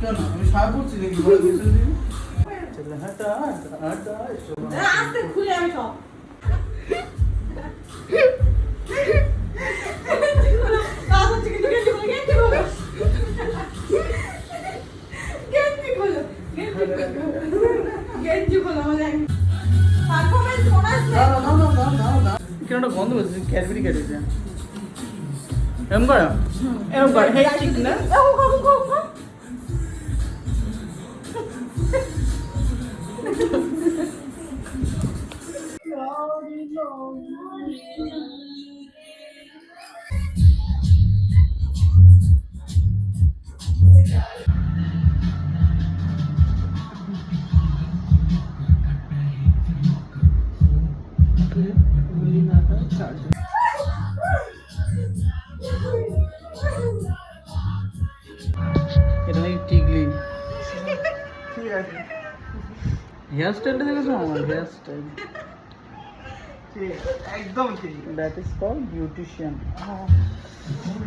কেন আমি সারা করছি দেখি বলে দিতে দিন চলে হাঁটা হাঁটা হাঁটা আস্তে খুলে আমি সব কেন গন্ধ বলছে ক্যাডবেরি কেটেছে এরকম করো এরকম করো হেড ঠিক না এটা নাকি টিগলি ঠিক আছে হেয়ার স্টাইলটা দেখেছো আমার হেয়ার স্টাইল একদম ঠিক দ্যাট ইজ কল বিউটিশিয়ান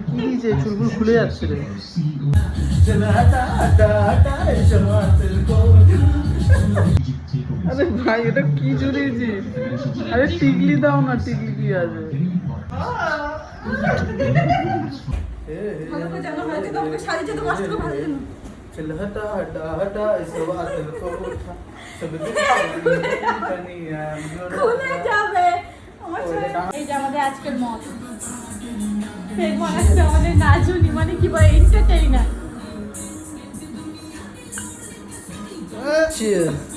কি দিয়েছে চুলগুলো খুলে যাচ্ছে রে আরে ভাই এটা কি জুড়িয়েছিস আরে টিগলি দাও না টিগলি কি আছে ভালো করে জানো ভালো করে তোমাকে শাড়ি যেতে কষ্ট করে ভালো জানো चल हटा हटा हटा इस बात को उठा सब খুলে যাবে আমার এই যে আমাদের আজকের মত ফেক বানাচ্ছে আমাদের নাজুনি মানে কি বলে এন্টারটেইনার Cheers.